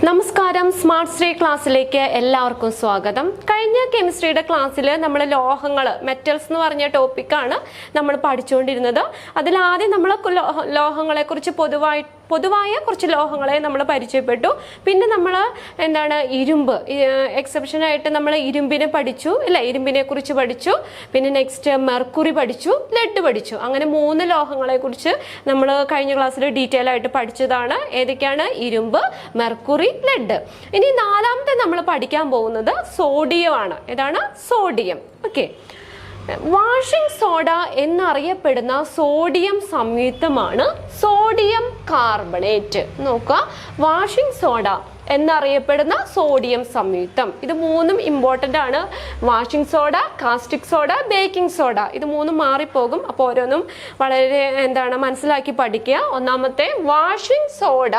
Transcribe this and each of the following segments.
നമസ്കാരം, smart study ക്ലാസ്സിലേക്ക് എല്ലാവർക്കും സ്വാഗതം. കഴിഞ്ഞ കെമിസ്ട്രിയുടെ ക്ലാസ്സിൽ നമ്മൾ ലോഹങ്ങൾ, മെറ്റൽസ് എന്ന് പറഞ്ഞ ടോപ്പിക്കാണ് നമ്മൾ പഠിച്ചുകൊണ്ടിരുന്നത്. അതിലാദ്യം നമ്മൾ ലോഹങ്ങളെ കുറിച്ച് പൊതുവായ കുറച്ച് ലോഹങ്ങളെ നമ്മൾ പരിചയപ്പെട്ടു. പിന്നെ നമ്മൾ ഇരുമ്പ്, എക്സെപ്ഷനായിട്ട് നമ്മൾ ഇരുമ്പിനെ പഠിച്ചു, ഇരുമ്പിനെ കുറിച്ച് പഠിച്ചു. പിന്നെ നെക്സ്റ്റ് മെർക്കുറി പഠിച്ചു, ലെഡ് പഠിച്ചു. അങ്ങനെ 3 ലോഹങ്ങളെ കുറിച്ച് നമ്മൾ കഴിഞ്ഞ ക്ലാസ്സിൽ ഡീറ്റെയിൽ ആയിട്ട് പഠിച്ചതാണ്. ഏതൊക്കെയാണ്? ഇരുമ്പ്, മെർക്കുറി, ലെഡ്. ഇനി 4ാമത്തെ നമ്മൾ പഠിക്കാൻ പോകുന്നത് സോഡിയം ആണ്. ഏതാണ്? സോഡിയം. ഓക്കെ. വാഷിംഗ് സോഡ എന്നറിയപ്പെടുന്ന സോഡിയം സംയുക്തമാണ് സോഡിയം കാർബണേറ്റ്. നോക്കുക, വാഷിംഗ് സോഡ എന്നറിയപ്പെടുന്ന സോഡിയം സംയുക്തം. ഇത് 3ഉം ഇമ്പോർട്ടൻ്റ് ആണ്. Washing soda, caustic soda, baking soda. ഇത് 3ഉം മാറിപ്പോകും. അപ്പോൾ ഓരോന്നും വളരെ മനസ്സിലാക്കി പഠിക്കുക. ഒന്നാമത്തെ, വാഷിംഗ് സോഡ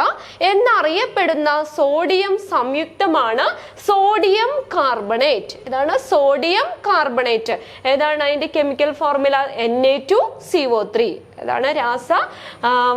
എന്നറിയപ്പെടുന്ന സോഡിയം സംയുക്തമാണ് സോഡിയം കാർബണേറ്റ്. ഇതാണ് സോഡിയം കാർബണേറ്റ്. ഏതാണ് അതിൻ്റെ കെമിക്കൽ ഫോർമുല? Na2CO3. അതാണ്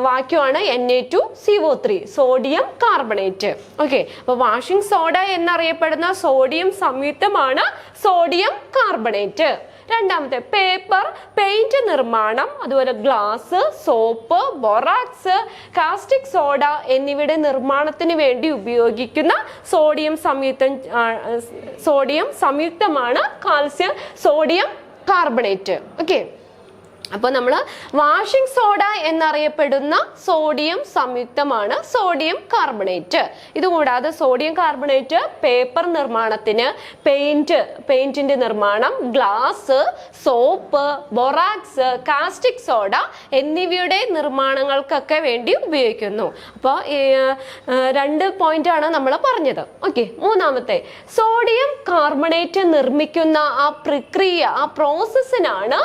വാക്യമാണ് Na2CO3, സോഡിയം കാർബണേറ്റ്. ഓക്കെ. അപ്പൊ വാഷിംഗ് സോഡ എന്നറിയപ്പെടുന്ന സോഡിയം സംയുക്തമാണ് സോഡിയം കാർബണേറ്റ്. 2ാമത്തെ, പേപ്പർ, പെയിന്റ് നിർമ്മാണം, അതുപോലെ glass, soap, borax, caustic soda എന്നിവയുടെ നിർമ്മാണത്തിന് വേണ്ടി ഉപയോഗിക്കുന്ന സോഡിയം സംയുക്തമാണ് കാൽസ്യം സോഡിയം കാർബണേറ്റ്. ഓക്കെ. അപ്പോൾ നമ്മൾ വാഷിംഗ് സോഡ എന്നറിയപ്പെടുന്ന സോഡിയം സംയുക്തമാണ് സോഡിയം കാർബണേറ്റ്. ഇതുകൂടാതെ സോഡിയം കാർബണേറ്റ് പേപ്പർ നിർമ്മാണത്തിന്, പെയിന്റിന്റെ നിർമ്മാണം, glass, soap, borax, caustic soda എന്നിവയുടെ നിർമ്മാണങ്ങൾക്കൊക്കെ വേണ്ടി ഉപയോഗിക്കുന്നു. അപ്പോൾ 2 പോയിന്റാണ് നമ്മൾ പറഞ്ഞത്. ഓക്കെ. 3ാമത്തെ, സോഡിയം കാർബണേറ്റ് നിർമ്മിക്കുന്ന ആ പ്രക്രിയ, ആ പ്രോസസ്സിനാണ്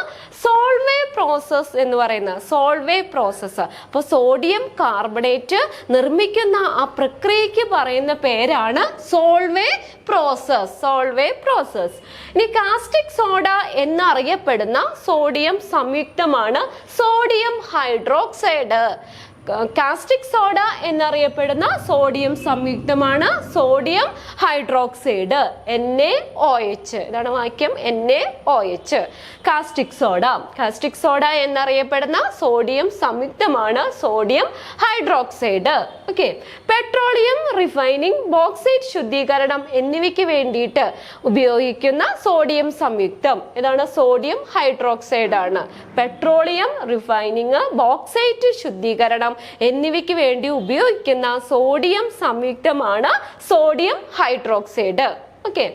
സോൾവേ പ്രോസസ് എന്ന് പറയുന്നത്. Solvay process. അപ്പോൾ സോഡിയം കാർബണേറ്റ് നിർമ്മിക്കുന്ന ആ പ്രക്രിയക്ക് പറയുന്ന പേരാണ് സോൾവേ പ്രോസസ്. Solvay process. ഇനി കാസ്റ്റിക് സോഡ എന്നറിയപ്പെടുന്ന സോഡിയം സംയുക്തമാണ് സോഡിയം ഹൈഡ്രോക്സൈഡ്. കാസ്റ്റിക് സോഡ എന്നറിയപ്പെടുന്ന സോഡിയം സംയുക്തമാണ് സോഡിയം ഹൈഡ്രോക്സൈഡ്, NaOH. ഇതാണ് വാക്യം, NaOH. കാസ്റ്റിക് സോഡ എന്നറിയപ്പെടുന്ന സോഡിയം സംയുക്തമാണ് sodium hydroxide. Okay. Petroleum refining, bauxite ശുദ്ധീകരണം എന്നിവയ്ക്ക് വേണ്ടിയിട്ട് ഉപയോഗിക്കുന്ന സോഡിയം സംയുക്തം ഇതാണ്, സോഡിയം ഹൈഡ്രോക്സൈഡ് ആണ്. പെട്രോളിയം റിഫൈനിങ്, ബോക്സൈറ്റ് ശുദ്ധീകരണം എന്നിവയ്ക്ക് വേണ്ടി ഉപയോഗിക്കുന്ന സോഡിയം സംയുക്തമാണ് സോഡിയം ഹൈഡ്രോക്സൈഡ്. ഓക്കെ.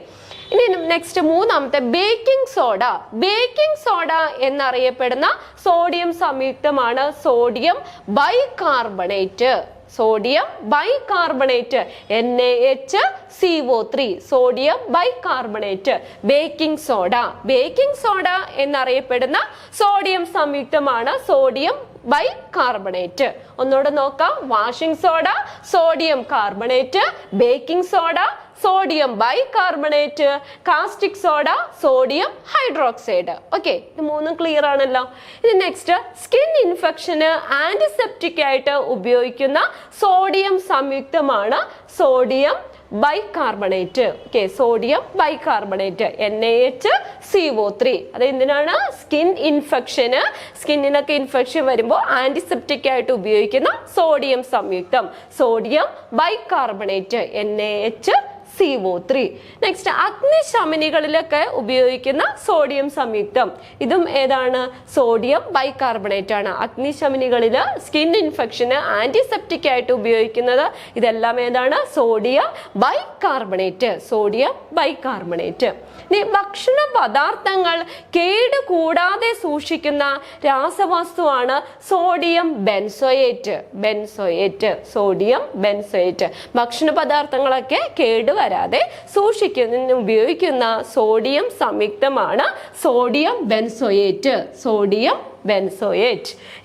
ഇനി നെക്സ്റ്റ് 3ാമത്തെ, ബേക്കിംഗ് സോഡ എന്നറിയപ്പെടുന്ന സോഡിയം സംയുക്തമാണ് sodium bicarbonate. Sodium bicarbonate, NaHCO3, sodium bicarbonate. Baking soda എന്നറിയപ്പെടുന്ന സോഡിയം സംയുക്തമാണ് സോഡിയം ബൈകാർബണേറ്റ്. ഒന്നുകൂടെ നോക്കാം. Washing soda sodium carbonate, baking soda sodium bicarbonate, caustic soda sodium hydroxide. Okay. ഇത് 3ഉം clear ആണല്ലോ. ഇനി നെക്സ്റ്റ്, സ്കിൻ ഇൻഫെക്ഷന് ആന്റിസെപ്റ്റിക് ആയിട്ട് ഉപയോഗിക്കുന്ന സോഡിയം സംയുക്തമാണ് sodium bicarbonate. Okay. Sodium bicarbonate, NaHCO3. അത് എന്തിനാണ്? സ്കിന്നിനൊക്കെ ഇൻഫെക്ഷൻ വരുമ്പോൾ ആന്റിസെപ്റ്റിക് ആയിട്ട് ഉപയോഗിക്കുന്ന സോഡിയം സംയുക്തം സോഡിയം ബൈകാർബണേറ്റ്, NaHCO3. നെക്സ്റ്റ്, അഗ്നിശമനികളിലൊക്കെ ഉപയോഗിക്കുന്ന സോഡിയം സംയുക്തം. ഇതും ഏതാണ്? സോഡിയം ബൈകാർബണേറ്റ് ആണ്. അഗ്നിശമനികളിൽ സ്കിൻ ഇൻഫെക്ഷന് ആന്റിസെപ്റ്റിക് ആയിട്ട് ഉപയോഗിക്കുന്നത് ഇതെല്ലാം ഏതാണ്? Sodium bicarbonate. Sodium bicarbonate. ഇനി ഭക്ഷണ പദാർത്ഥങ്ങൾ കേടുകൂടാതെ സൂക്ഷിക്കുന്ന രാസവസ്തുവാണ് സോഡിയം ബെൻസോയേറ്റ്. Sodium benzoate. ഭക്ഷണ പദാർത്ഥങ്ങളൊക്കെ കേടുവരാതെ സൂക്ഷിക്കുന്നതിന് ഉപയോഗിക്കുന്ന സോഡിയം സംയുക്തമാണ് സോഡിയം ബെൻസോയേറ്റ്.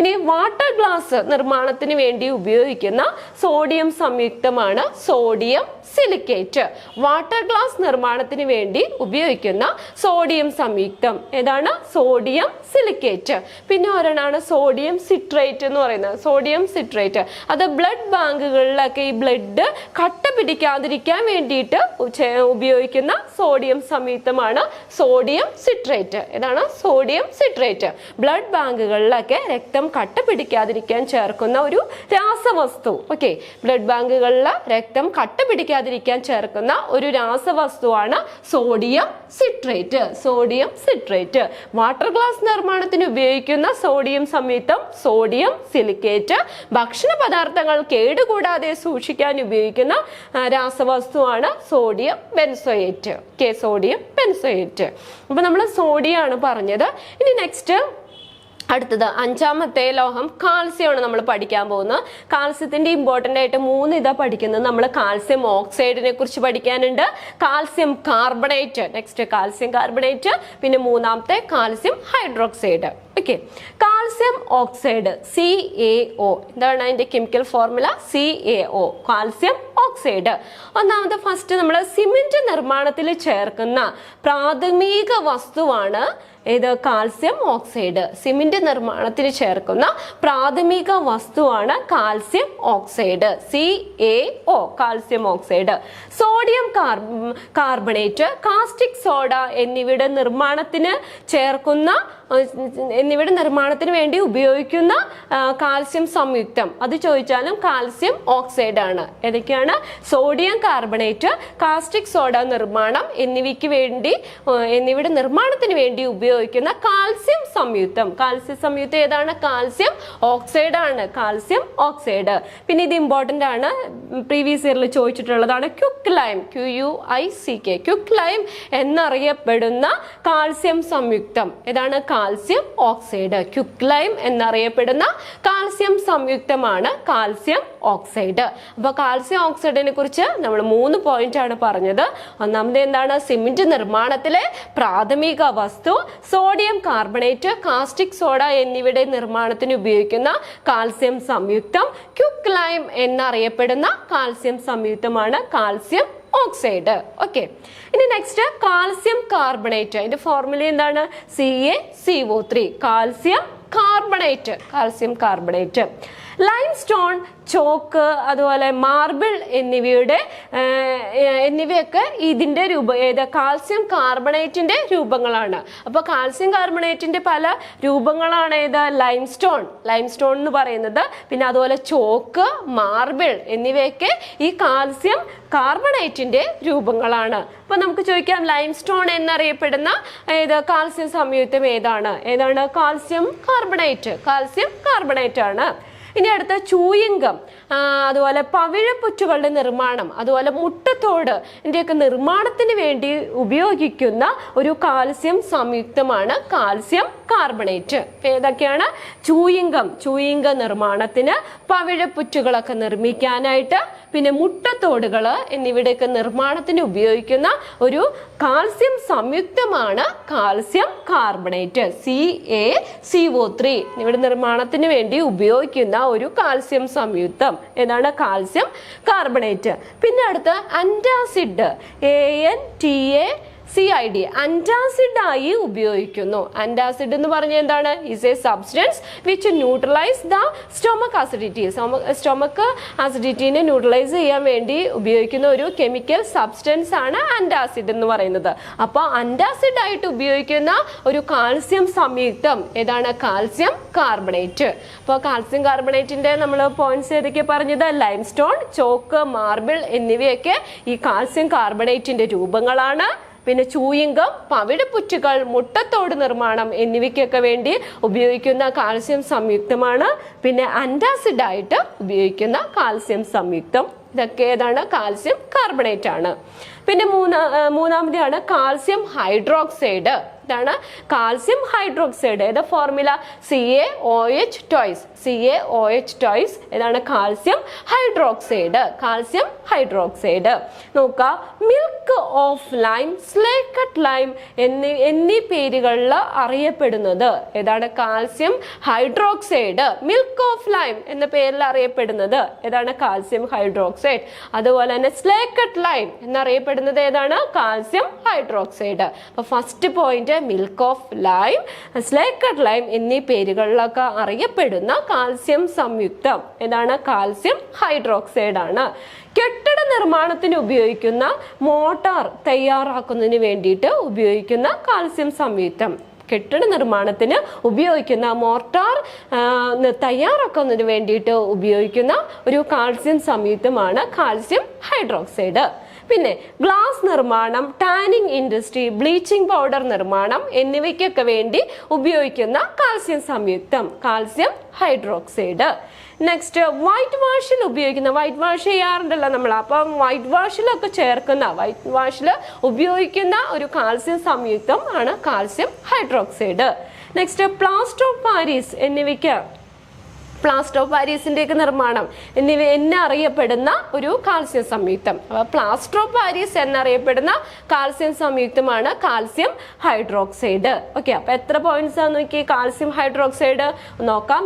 ഇനി വാട്ടർ ഗ്ലാസ് നിർമ്മാണത്തിന് വേണ്ടി ഉപയോഗിക്കുന്ന സോഡിയം സംയുക്തമാണ് സോഡിയം സിലിക്കേറ്റ്. വാട്ടർ ഗ്ലാസ് നിർമ്മാണത്തിന് വേണ്ടി ഉപയോഗിക്കുന്ന സോഡിയം സംയുക്തം ഏതാണ്? Sodium silicate. പിന്നെ ഒരെണ്ണമാണ് സോഡിയം സിട്രേറ്റ് എന്ന് പറയുന്നത്. സോഡിയം സിട്രേറ്റ് അത് ബ്ലഡ് ബാങ്കുകളിലൊക്കെ ഈ ബ്ലഡ് കട്ട പിടിക്കാതിരിക്കാൻ വേണ്ടിയിട്ട് ഉപയോഗിക്കുന്ന സോഡിയം സംയുക്തമാണ് സോഡിയം സിട്രേറ്റ്. ഇതാണ് സോഡിയം സിട്രേറ്റ്. ബ്ലഡ് ബാങ്കുകളിലൊക്കെ രക്തം കട്ട പിടിക്കാതിരിക്കാൻ ചേർക്കുന്ന ഒരു രാസവസ്തു. ഓക്കെ, ബ്ലഡ് ബാങ്കുകളിൽ രക്തം കട്ട പിടിക്കാതിരിക്കാൻ ചേർക്കുന്ന ഒരു രാസവസ്തുവാണ് sodium citrate. Sodium citrate. Water glass നിർമ്മാണത്തിന് ഉപയോഗിക്കുന്ന സോഡിയം സംയുക്തം സോഡിയം സിലിക്കേറ്റ്. ഭക്ഷണ പദാർത്ഥങ്ങൾ കേടുകൂടാതെ സൂക്ഷിക്കാൻ ഉപയോഗിക്കുന്ന രാസവസ്തുവാണ് സോഡിയം ബെൻസോയേറ്റ്. Sodium benzoate. അപ്പൊ നമ്മൾ സോഡിയം ആണ് പറഞ്ഞത്. ഇനി നെക്സ്റ്റ് അടുത്തത് അഞ്ചാമത്തെ ലോഹം കാൽസ്യമാണ് നമ്മൾ പഠിക്കാൻ പോകുന്നത്. കാൽസ്യത്തിന്റെ ഇമ്പോർട്ടൻ്റ് ആയിട്ട് 3 ഇതാ പഠിക്കുന്നത്. നമ്മൾ കാൽസ്യം ഓക്സൈഡിനെ കുറിച്ച് പഠിക്കാനുണ്ട്, calcium carbonate, next calcium carbonate, പിന്നെ മൂന്നാമത്തെ calcium hydroxide. Okay, calcium oxide CaO. എന്താണ് അതിന്റെ chemical formula? CaO, calcium oxide. ഒന്നാമത് ഫസ്റ്റ് നമ്മൾ സിമെന്റ് നിർമ്മാണത്തിൽ ചേർക്കുന്ന പ്രാഥമിക വസ്തുവാണ് ഏത്? Calcium oxide. സിമെന്റ് നിർമ്മാണത്തിന് ചേർക്കുന്ന പ്രാഥമിക വസ്തുവാണ് calcium oxide, CaO, calcium oxide. Sodium carbonate, caustic soda എന്നിവയുടെ നിർമ്മാണത്തിന് വേണ്ടി ഉപയോഗിക്കുന്ന കാൽസ്യം സംയുക്തം അത് ചോദിച്ചാലും കാൽസ്യം ഓക്സൈഡ് ആണ്. ഏതൊക്കെയാണ്? സോഡിയം കാർബണേറ്റ്, കാസ്റ്റിക് സോഡ നിർമ്മാണം എന്നിവയുടെ നിർമ്മാണത്തിന് വേണ്ടി ഉപയോഗിക്കുന്ന കാൽസ്യം സംയുക്തം. കാൽസ്യം സംയുക്തം ഏതാണ്? കാൽസ്യം ഓക്സൈഡ് ആണ്, കാൽസ്യം ഓക്സൈഡ്. പിന്നെ ഇത് ഇമ്പോർട്ടൻ്റ് ആണ്, പ്രീവിയസ് ഇയറിൽ ചോദിച്ചിട്ടുള്ളതാണ്. Quick lime, QUICK, quick lime എന്നറിയപ്പെടുന്ന കാൽസ്യം സംയുക്തം ഏതാണ്? Calcium oxide. ക്വിക്ക് ലൈം എന്നറിയപ്പെടുന്ന കാൽസ്യം സംയുക്തമാണ് കാൽസ്യം ഓക്സൈഡ്. അപ്പൊ കാൽസ്യം ഓക്സൈഡിനെ കുറിച്ച് നമ്മൾ 3 പോയിന്റ് ആണ് പറഞ്ഞത്. ഒന്നാമത് എന്താണ്? സിമെന്റ് നിർമ്മാണത്തിലെ പ്രാഥമിക വസ്തു സോഡിയം കാർബണേറ്റ്, കാസ്റ്റിക് സോഡ എന്നിവയുടെ നിർമ്മാണത്തിന് ഉപയോഗിക്കുന്ന കാൽസ്യം സംയുക്തം ക്വിക്ക് ലൈം എന്നറിയപ്പെടുന്ന കാൽസ്യം സംയുക്തമാണ് കാൽസ്യം ഓക്സൈഡ്. ഓക്കെ, ഇനി നെക്സ്റ്റ് കാൽസ്യം കാർബണേറ്റ്. അതിന്റെ ഫോർമുല എന്താണ്? CaCO3, calcium carbonate, calcium carbonate. Limestone, chalk, അതുപോലെ മാർബിൾ എന്നിവയൊക്കെ ഇതിന്റെ കാൽസ്യം കാർബണേറ്റിന്റെ രൂപങ്ങളാണ്. അപ്പൊ കാൽസ്യം കാർബണേറ്റിന്റെ പല രൂപങ്ങളാണ് ഏത്? ലൈംസ്റ്റോൺ എന്ന് പറയുന്നത്. പിന്നെ അതുപോലെ ചോക്ക്, മാർബിൾ എന്നിവയൊക്കെ ഈ കാൽസ്യം കാർബണേറ്റിന്റെ രൂപങ്ങളാണ്. അപ്പൊ നമുക്ക് ചോദിക്കാം, ലൈംസ്റ്റോൺ എന്നറിയപ്പെടുന്ന കാൽസ്യം സംയുക്തം ഏതാണ്? കാൽസ്യം കാർബണേറ്റ്, കാൽസ്യം കാർബണേറ്റ് ആണ്. ഇനി അടുത്ത ചൂയിങ്കം, അതുപോലെ പവിഴപ്പുറ്റുകളുടെ നിർമ്മാണം, അതുപോലെ മുട്ടത്തോട് ഇതിന്റെയൊക്കെ നിർമ്മാണത്തിന് വേണ്ടി ഉപയോഗിക്കുന്ന ഒരു കാൽസ്യം സംയുക്തമാണ് കാൽസ്യം കാർബണേറ്റ്. ഏതൊക്കെയാണ്? ചൂയിങ്ക നിർമ്മാണത്തിന്, പവിഴപ്പുറ്റുകളൊക്കെ നിർമ്മിക്കാനായിട്ട്, പിന്നെ മുട്ടത്തോടുകൾ എന്നിവയുടെയൊക്കെ നിർമ്മാണത്തിന് ഉപയോഗിക്കുന്ന ഒരു കാൽസ്യം സംയുക്തമാണ് കാൽസ്യം കാർബണേറ്റ്, CaCO3. ഇവിടെ നിർമ്മാണത്തിന് വേണ്ടി ഉപയോഗിക്കുന്ന ഒരു കാൽസ്യം സംയുക്തം ഏതാണ്? Calcium carbonate. പിന്നെ അടുത്ത അന്റാസിഡ്, ANTACID, അന്റാസിഡ് ആയി ഉപയോഗിക്കുന്നു. അന്റാസിഡ് എന്ന് പറഞ്ഞാൽ എന്താണ്? Is a substance which neutralise the stomach acidity. Stomach അസിഡിറ്റിനെ ന്യൂട്രലൈസ് ചെയ്യാൻ വേണ്ടി ഉപയോഗിക്കുന്ന ഒരു കെമിക്കൽ സബ്സ്റ്റൻസ് ആണ് അന്റാസിഡ് എന്ന് പറയുന്നത്. അപ്പോൾ അന്റാസിഡ് ആയിട്ട് ഉപയോഗിക്കുന്ന ഒരു കാൽസ്യം സംയുക്തം ഏതാണ്? Calcium carbonate. അപ്പോൾ കാൽസ്യം കാർബണേറ്റിന്റെ നമ്മൾ പോയിന്റ്സ് ഏതൊക്കെ പറഞ്ഞത്? ലൈംസ്റ്റോൺ, ചോക്ക്, മാർബിൾ എന്നിവയൊക്കെ ഈ കാൽസ്യം കാർബണേറ്റിന്റെ രൂപങ്ങളാണ്. പിന്നെ ചൂയിങ്കം, പവിഴപ്പുറ്റുകൾ, മുട്ടത്തോട് നിർമ്മാണം എന്നിവയ്ക്കൊക്കെ വേണ്ടി ഉപയോഗിക്കുന്ന കാൽസ്യം സംയുക്തമാണ്. പിന്നെ അന്റാസിഡ് ആയിട്ട് ഉപയോഗിക്കുന്ന കാൽസ്യം സംയുക്തം ഇതൊക്കെ ഏതാണ്? കാൽസ്യം കാർബണേറ്റ് ആണ്. പിന്നെ മൂന്നാമതാണ് കാൽസ്യം ഹൈഡ്രോക്സൈഡ്. ഇതാണ് കാൽസ്യം ഹൈഡ്രോക്സൈഡ്. ഏതാ ഫോർമുല? CaOH twice. ഇതാണ് കാൽസ്യം ഹൈഡ്രോക്സൈഡ്, കാൽസ്യം ഹൈഡ്രോക്സൈഡ്. നോക്കാം, milk of lime, slaked lime എന്നീ പേരുകളിൽ അറിയപ്പെടുന്നത് ഏതാണ്? Calcium hydroxide. Milk of lime എന്ന പേരിൽ അറിയപ്പെടുന്നത് ഏതാണ്? Calcium hydroxide. അതുപോലെ തന്നെ സ്ലേക്കട്ട് ലൈം എന്നറിയപ്പെടുന്നത് ഏതാണ്? Calcium hydroxide. അപ്പൊ first point milk of lime, slaked lime എന്നീ പേരുകളിലൊക്കെ അറിയപ്പെടുന്ന കാൽസ്യം സംയുക്തം ഏതാണ്? കാൽസ്യം ഹൈഡ്രോക്സൈഡ് ആണ്. കെട്ടിട നിർമ്മാണത്തിന് ഉപയോഗിക്കുന്ന മോട്ടാർ തയ്യാറാക്കുന്നതിന് വേണ്ടിയിട്ട് ഉപയോഗിക്കുന്ന കാൽസ്യം സംയുക്തം, കെട്ടിട നിർമ്മാണത്തിന് ഉപയോഗിക്കുന്ന മോർട്ടാർ തയ്യാറാക്കുന്നതിന് വേണ്ടിയിട്ട് ഉപയോഗിക്കുന്ന ഒരു കാൽസ്യം സംയുക്തമാണ് കാൽസ്യം ഹൈഡ്രോക്സൈഡ്. പിന്നെ ഗ്ലാസ് നിർമ്മാണം, ടാനിങ് ഇൻഡസ്ട്രി, ബ്ലീച്ചിങ് പൗഡർ നിർമ്മാണം എന്നിവയ്ക്കൊക്കെ വേണ്ടി ഉപയോഗിക്കുന്ന കാൽസ്യം സംയുക്തം കാൽസ്യം ഹൈഡ്രോക്സൈഡ്. നെക്സ്റ്റ് വൈറ്റ് വാഷിൽ ഉപയോഗിക്കുന്ന, വൈറ്റ് വാഷ് ചെയ്യാറുണ്ടല്ലോ നമ്മൾ, അപ്പം വൈറ്റ് വാഷിലൊക്കെ ചേർക്കുന്ന, വൈറ്റ് വാഷിൽ ഉപയോഗിക്കുന്ന ഒരു കാൽസ്യം സംയുക്തം ആണ് calcium hydroxide. Next plaster of Paris എന്നിവയ്ക്ക്, പ്ലാസ്റ്റർ ഓഫ് പാരീസിന്റെ ഒക്കെ നിർമ്മാണം എന്നിവ എന്നറിയപ്പെടുന്ന ഒരു കാൽസ്യം സംയുക്തം. അപ്പൊ പ്ലാസ്റ്റർ ഓഫ് പാരീസ് എന്നറിയപ്പെടുന്ന കാൽസ്യം സംയുക്തമാണ് കാൽസ്യം ഹൈഡ്രോക്സൈഡ്. ഓക്കെ, അപ്പൊ എത്ര പോയിന്റ്സ് ആണ് നോക്കി? കാൽസ്യം ഹൈഡ്രോക്സൈഡ് നോക്കാം.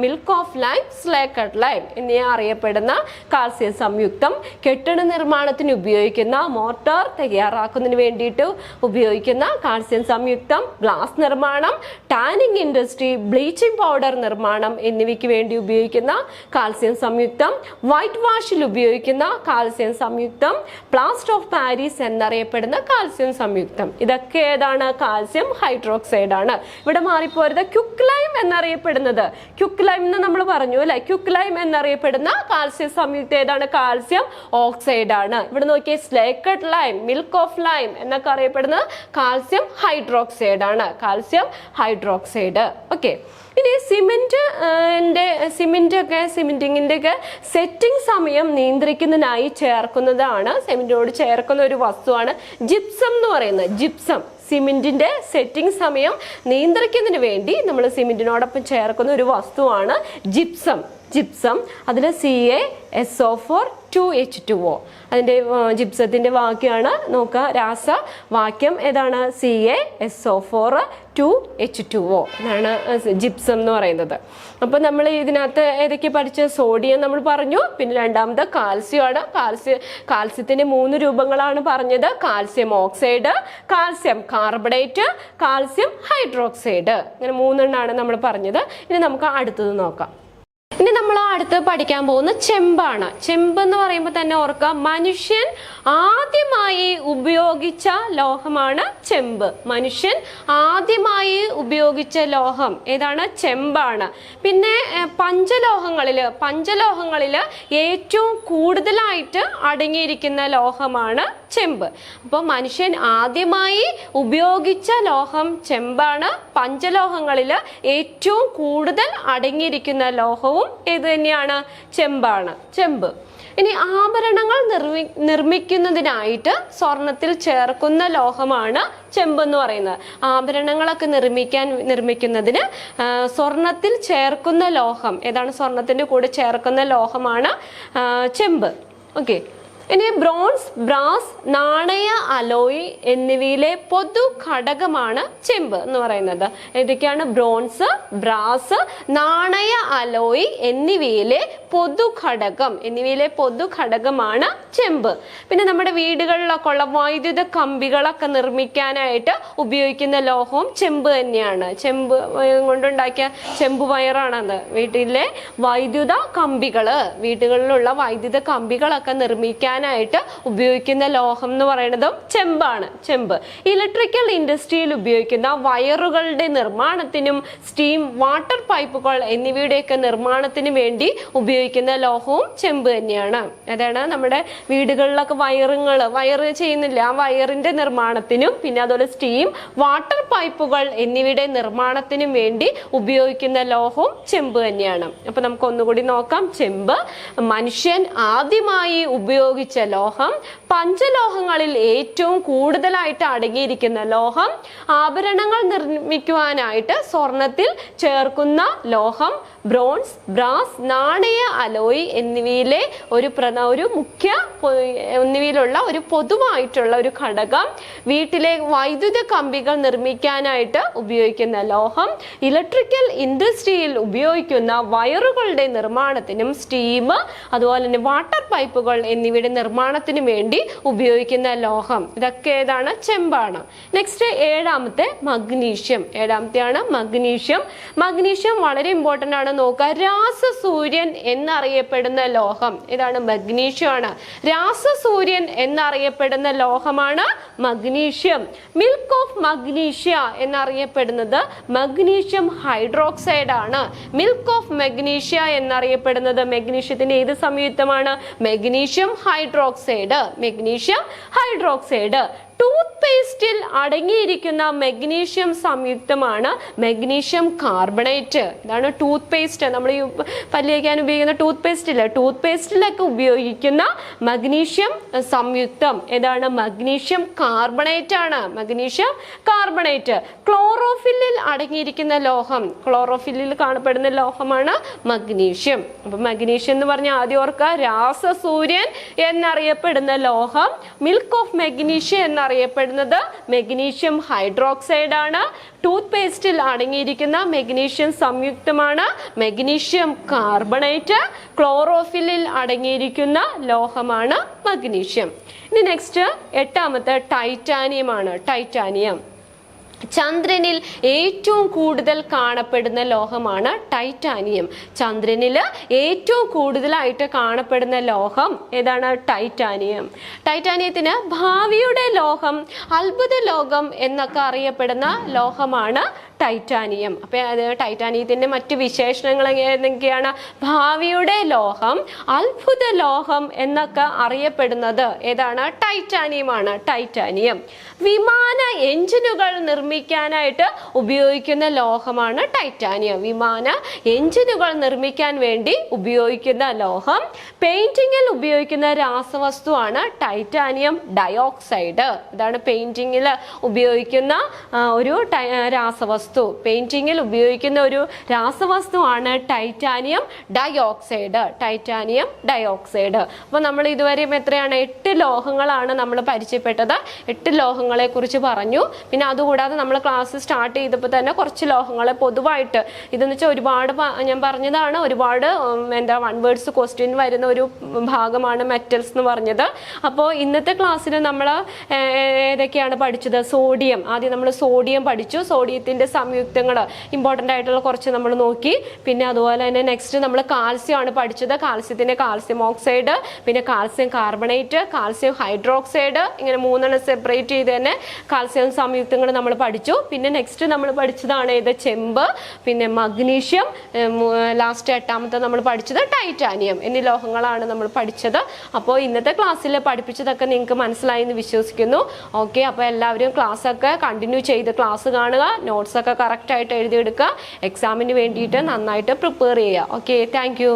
Milk of lime, slaked lime എന്നിവ അറിയപ്പെടുന്ന കാൽസ്യം സംയുക്തം, കെട്ടിട നിർമ്മാണത്തിന് ഉപയോഗിക്കുന്ന മോർട്ടാർ തയ്യാറാക്കുന്നതിന് വേണ്ടിയിട്ട് ഉപയോഗിക്കുന്ന കാൽസ്യം സംയുക്തം, ഗ്ലാസ് നിർമ്മാണം, ടാനിങ് ഇൻഡസ്ട്രി, ബ്ലീച്ചിങ് പൗഡർ നിർമ്മാണം എന്നിവ വേണ്ടി ഉപയോഗിക്കുന്ന കാൽസ്യം സംയുക്തം, വൈറ്റ് വാഷിൽ ഉപയോഗിക്കുന്ന കാൽസ്യം സംയുക്തം, പ്ലാസ്റ്റർ ഓഫ് പാരീസ് എന്നറിയപ്പെടുന്ന കാൽസ്യം സംയുക്തം. ഇതൊക്കെ ഏതാണ്? കാൽസ്യം ഹൈഡ്രോക്സൈഡ് ആണ്. ഇവിടെ മാറിപ്പോരുത്. ക്യുക്ക് ലൈം എന്നറിയപ്പെടുന്നത്, ക്യുക്ക് ലൈം എന്ന് നമ്മൾ പറഞ്ഞു അല്ലെ, ക്യുക്ക് ലൈം എന്നറിയപ്പെടുന്ന കാൽസ്യം സംയുക്തം ഏതാണ്? കാൽസ്യം ഓക്സൈഡ് ആണ്. ഇവിടെ നോക്കിയേ, സ്ലേക്കട്ട് ലൈം, മിൽക്ക് ഓഫ് ലൈം എന്നൊക്കെ അറിയപ്പെടുന്നത് കാൽസ്യം ഹൈഡ്രോക്സൈഡ് ആണ്, കാൽസ്യം ഹൈഡ്രോക്സൈഡ്. ഓക്കെ, ഇനി സിമെന്റിങ്ങിന്റെ ഒക്കെ സെറ്റിംഗ് സമയം നിയന്ത്രിക്കുന്നതിനായി ചേർക്കുന്നതാണ്, സിമെന്റിനോട് ചേർക്കുന്ന ഒരു വസ്തുവാണ് ജിപ്സം എന്ന് പറയുന്നത്. ജിപ്സം സിമെന്റിന്റെ സെറ്റിംഗ് സമയം നിയന്ത്രിക്കുന്നതിന് വേണ്ടി നമ്മൾ സിമെന്റിനോടൊപ്പം ചേർക്കുന്ന ഒരു വസ്തുവാണ് ജിപ്സം. ജിപ്സം അതിൽ CaSO4 2H2O. അതിന്റെ ജിപ്സത്തിന്റെ വാക്യമാണ് നോക്കുക, രാസവാക്യം ഏതാണ്? CaSO4 2H2O എന്നാണ് ജിപ്സം എന്ന് പറയുന്നത്. അപ്പൊ നമ്മൾ ഇതിനകത്ത് ഏതൊക്കെ പഠിച്ച? സോഡിയം നമ്മൾ പറഞ്ഞു, പിന്നെ രണ്ടാമത് കാൽസ്യമാണ്. കാൽസ്യത്തിന്റെ 3 രൂപങ്ങളാണ് പറഞ്ഞത്: calcium oxide, calcium carbonate, calcium hydroxide. ഇങ്ങനെ 3 എണ്ണമാണ് നമ്മൾ പറഞ്ഞത്. ഇനി നമുക്ക് അടുത്തത് നോക്കാം. ഇനി നമ്മൾ അടുത്ത് പഠിക്കാൻ പോകുന്ന ചെമ്പാണ്. ചെമ്പ് എന്ന് പറയുമ്പോൾ തന്നെ ഓർക്കുക, മനുഷ്യൻ ആദ്യമായി ഉപയോഗിച്ച ലോഹമാണ് ചെമ്പ്. മനുഷ്യൻ ആദ്യമായി ഉപയോഗിച്ച ലോഹം ഏതാണ്? ചെമ്പാണ്. പിന്നെ പഞ്ചലോഹങ്ങളില് ഏറ്റവും കൂടുതലായിട്ട് അടങ്ങിയിരിക്കുന്ന ലോഹമാണ് ചെമ്പ്. അപ്പോൾ മനുഷ്യൻ ആദ്യമായി ഉപയോഗിച്ച ലോഹം ചെമ്പാണ്. പഞ്ചലോഹങ്ങളിൽ ഏറ്റവും കൂടുതൽ അടങ്ങിയിരിക്കുന്ന ലോഹവും ഏത് തന്നെയാണ്? ചെമ്പാണ്, ചെമ്പ്. ഇനി ആഭരണങ്ങൾ നിർമ്മിക്കുന്നതിനായിട്ട് സ്വർണത്തിൽ ചേർക്കുന്ന ലോഹമാണ് ചെമ്പ് എന്ന് പറയുന്നത്. ആഭരണങ്ങളൊക്കെ നിർമ്മിക്കുന്നതിന് സ്വർണത്തിൽ ചേർക്കുന്ന ലോഹം ഏതാണ്? സ്വർണത്തിന്റെ കൂടെ ചേർക്കുന്ന ലോഹമാണ് ചെമ്പ്. ഓക്കെ, ഇനി ബ്രോൺസ്, ബ്രാസ്, നാണയ അലോയ് എന്നിവയിലെ പൊതു ഘടകമാണ് ചെമ്പ് എന്ന് പറയുന്നത്. ഏതൊക്കെയാണ്? ബ്രോൺസ്, ബ്രാസ്, നാണയ അലോയ് എന്നിവയിലെ പൊതു ഘടകമാണ് ചെമ്പ്. പിന്നെ നമ്മുടെ വീടുകളിലൊക്കെ ഉള്ള വൈദ്യുത കമ്പികളൊക്കെ നിർമ്മിക്കാനായിട്ട് ഉപയോഗിക്കുന്ന ലോഹവും ചെമ്പ് തന്നെയാണ്. ചെമ്പ് കൊണ്ടുണ്ടാക്കിയ ചെമ്പ് വയറാണത്. വീടുകളിലുള്ള വൈദ്യുത കമ്പികളൊക്കെ നിർമ്മിക്കാനായിട്ട് ഉപയോഗിക്കുന്ന ലോഹം എന്ന് പറയുന്നതും ചെമ്പാണ്, ചെമ്പ്. ഇലക്ട്രിക്കൽ ഇൻഡസ്ട്രിയിൽ ഉപയോഗിക്കുന്ന വയറുകളുടെ നിർമ്മാണത്തിനും സ്റ്റീം, വാട്ടർ പൈപ്പുകൾ എന്നിവയുടെയൊക്കെ നിർമ്മാണത്തിന് വേണ്ടി ഉപയോഗിക്കുന്ന ലോഹവും ചെമ്പ് തന്നെയാണ്. അതാണ് നമ്മുടെ വീടുകളിലൊക്കെ വയർ ചെയ്യുന്നില്ല, ആ വയറിന്റെ നിർമ്മാണത്തിനും പിന്നെ അതുപോലെ സ്റ്റീം, വാട്ടർ പൈപ്പുകൾ എന്നിവയുടെ നിർമ്മാണത്തിനും വേണ്ടി ഉപയോഗിക്കുന്ന ലോഹവും ചെമ്പ് തന്നെയാണ്. അപ്പൊ നമുക്ക് ഒന്നുകൂടി നോക്കാം. ചെമ്പ് മനുഷ്യൻ ആദ്യമായി ഉപയോഗിച്ച ലോഹം, പഞ്ചലോഹങ്ങളിൽ ഏറ്റവും കൂടുതലായിട്ട് അടങ്ങിയിരിക്കുന്ന ലോഹം, ആഭരണങ്ങൾ നിർമ്മിക്കുവാനായിട്ട് സ്വർണത്തിൽ ചേർക്കുന്ന ലോഹം, ബ്രോൺസ്, ബ്രാസ്, നാണയ അലോയ് എന്നിവയിലെ എന്നിവയിലുള്ള ഒരു പൊതുവായിട്ടുള്ള ഒരു ഘടകം, വീട്ടിലെ വൈദ്യുത കമ്പികൾ നിർമ്മിക്കാനായിട്ട് ഉപയോഗിക്കുന്ന ലോഹം, ഇലക്ട്രിക്കൽ ഇൻഡസ്ട്രിയിൽ ഉപയോഗിക്കുന്ന വയറുകളുടെ നിർമ്മാണത്തിനും സ്റ്റീം അതുപോലെ തന്നെ വാട്ടർ പൈപ്പുകൾ എന്നിവയുടെ നിർമ്മാണത്തിനും വേണ്ടി ഉപയോഗിക്കുന്ന ലോഹം. ഇതൊക്കെ ഏതാണ്? ചെമ്പാണ്. നെക്സ്റ്റ് ഏഴാമത്തെ ഏഴാമത്തെയാണ് മഗ്നീഷ്യം. മഗ്നീഷ്യം വളരെ ഇമ്പോർട്ടന്റ് ആണ്, നോക്കുക. രാസസൂര്യൻ എന്നറിയപ്പെടുന്ന ലോഹം ഇതാണ്, മഗ്നീഷ്യം ആണ്. രാസസൂര്യൻ എന്നറിയപ്പെടുന്ന ലോഹമാണ് മഗ്നീഷ്യം. മിൽക്ക് ഓഫ് മഗ്നീഷ്യ എന്നറിയപ്പെടുന്നത് മഗ്നീഷ്യം ഹൈഡ്രോക്സൈഡ് ആണ്. മിൽക്ക് ഓഫ് മഗ്നീഷ്യ എന്നറിയപ്പെടുന്നത് മഗ്നീഷ്യത്തിന്റെ ഏത് സംയുക്തമാണ്? Magnesium hydroxide. ടൂത്ത് പേസ്റ്റിൽ അടങ്ങിയിരിക്കുന്ന മഗ്നീഷ്യം സംയുക്തമാണ് മഗ്നീഷ്യം കാർബണേറ്റ്. ഇതാണ് ടൂത്ത് പേസ്റ്റ്. നമ്മൾ പല്ല് തേക്കാൻ ഉപയോഗിക്കുന്ന ടൂത്ത് പേസ്റ്റ് ഇല്ല, ടൂത്ത് പേസ്റ്റിലൊക്കെ ഉപയോഗിക്കുന്ന മഗ്നീഷ്യം സംയുക്തം ഏതാണ്? മഗ്നീഷ്യം കാർബണേറ്റ് ആണ്. ക്ലോറോഫില്ലിൽ അടങ്ങിയിരിക്കുന്ന ലോഹം, ക്ലോറോഫില്ലിൽ കാണപ്പെടുന്ന ലോഹമാണ് മഗ്നീഷ്യം. അപ്പൊ മഗ്നീഷ്യം എന്ന് പറഞ്ഞാൽ ആദ്യം ഓർക്കുക, രാസസൂര്യൻ എന്നറിയപ്പെടുന്ന ലോഹം, മിൽക്ക് ഓഫ് മഗ്നീഷ്യം എന്നറിയപ്പെടുന്നത് മഗ്നീഷ്യം ഹൈഡ്രോക്സൈഡ് ആണ്. ടൂത്ത് പേസ്റ്റിൽ അടങ്ങിയിരിക്കുന്ന മഗ്നീഷ്യം സംയുക്തമാണ് മഗ്നീഷ്യം കാർബണേറ്റ്. ക്ലോറോഫില്ലിൽ അടങ്ങിയിരിക്കുന്ന ലോഹമാണ് മഗ്നീഷ്യം. ഇനി നെക്സ്റ്റ് എട്ടാമത്തെ ടൈറ്റാനിയം ആണ്. ചന്ദ്രനിൽ ഏറ്റവും കൂടുതൽ കാണപ്പെടുന്ന ലോഹമാണ് ടൈറ്റാനിയം. ചന്ദ്രനിൽ ഏറ്റവും കൂടുതലായിട്ട് കാണപ്പെടുന്ന ലോഹം ഏതാണ്? ടൈറ്റാനിയത്തിന് ഭാവിയുടെ ലോഹം, അത്ഭുത ലോകം എന്നൊക്കെ അറിയപ്പെടുന്ന ലോഹമാണ് ടൈറ്റാനിയം. അപ്പൊ ടൈറ്റാനിയത്തിന്റെ മറ്റു വിശേഷണങ്ങൾ എന്തൊക്കെയാണ്? ഭാവിയുടെ ലോഹം, അത്ഭുത ലോഹം എന്നൊക്കെ അറിയപ്പെടുന്നത് ഏതാണ്? ടൈറ്റാനിയം. വിമാന എഞ്ചിനുകൾ നിർമ്മിക്കാനായിട്ട് ഉപയോഗിക്കുന്ന ലോഹമാണ് ടൈറ്റാനിയം. വിമാന എഞ്ചിനുകൾ നിർമ്മിക്കാൻ വേണ്ടി ഉപയോഗിക്കുന്ന ലോഹം. പെയിന്റിങ്ങിൽ ഉപയോഗിക്കുന്ന രാസവസ്തുവാണ് ടൈറ്റാനിയം ഡയോക്സൈഡ്. ഇതാണ് പെയിന്റിങ്ങിൽ ഉപയോഗിക്കുന്ന ഒരു രാസവസ്തു. പെയിന്റിങ്ങിൽ ഉപയോഗിക്കുന്ന ഒരു രാസവസ്തുവാണ് ടൈറ്റാനിയം ഡയോക്സൈഡ്. അപ്പൊ നമ്മൾ ഇതുവരെയും എത്രയാണ്? 8 ലോഹങ്ങളാണ് നമ്മൾ പരിചയപ്പെട്ടത്. 8 ലോഹങ്ങളെ കുറിച്ച് പറഞ്ഞു. പിന്നെ അതുകൂടാതെ നമ്മൾ ക്ലാസ് സ്റ്റാർട്ട് ചെയ്തപ്പോൾ തന്നെ കുറച്ച് ലോഹങ്ങളെ പൊതുവായിട്ട്, ഇതെന്ന് വെച്ചാൽ ഒരുപാട് ഞാൻ പറഞ്ഞതാണ്, ഒരുപാട് വൺ വേർഡ്സ് ക്വസ്റ്റ്യൻ വരുന്ന ഒരു ഭാഗമാണ് മെറ്റൽസ് എന്ന് പറഞ്ഞത്. അപ്പോൾ ഇന്നത്തെ ക്ലാസ്സിൽ നമ്മൾ ഏതൊക്കെയാണ് പഠിച്ചത്? സോഡിയം. ആദ്യം നമ്മൾ സോഡിയം പഠിച്ചു. സോഡിയത്തിന്റെ സംയുക്തങ്ങൾ ഇമ്പോർട്ടൻ്റ് ആയിട്ടുള്ള കുറച്ച് നമ്മൾ നോക്കി. പിന്നെ അതുപോലെ തന്നെ നെക്സ്റ്റ് നമ്മൾ കാൽസ്യം ആണ് പഠിച്ചത്. കാൽസ്യത്തിന്റെ കാൽസ്യം ഓക്സൈഡ്, പിന്നെ കാൽസ്യം കാർബണേറ്റ്, കാൽസ്യം ഹൈഡ്രോക്സൈഡ്, ഇങ്ങനെ 3 സെപ്പറേറ്റ് ചെയ്ത് തന്നെ കാൽസ്യം സംയുക്തങ്ങൾ നമ്മൾ പഠിച്ചു. പിന്നെ നെക്സ്റ്റ് നമ്മൾ പഠിച്ചതാണ് ഏത്? ചെമ്പ്, പിന്നെ മഗ്നീഷ്യം, ലാസ്റ്റ് 8ാമത്തെ നമ്മൾ പഠിച്ചത് ടൈറ്റാനിയം എന്നീ ലോഹങ്ങളാണ് നമ്മൾ പഠിച്ചത്. അപ്പോൾ ഇന്നത്തെ ക്ലാസ്സിൽ പഠിപ്പിച്ചതൊക്കെ നിങ്ങൾക്ക് മനസ്സിലായി എന്ന് വിശ്വസിക്കുന്നു. ഓക്കെ, അപ്പോൾ എല്ലാവരും ക്ലാസ് ഒക്കെ കണ്ടിന്യൂ ചെയ്ത് ക്ലാസ് കാണുക, നോട്ട്സ് ഒക്കെ കറക്റ്റ് ആയിട്ട് എഴുതിയെടുക്കുക, എക്സാമിന് വേണ്ടിയിട്ട് നന്നായിട്ട് പ്രിപ്പയർ ചെയ്യുക. Okay, thank you.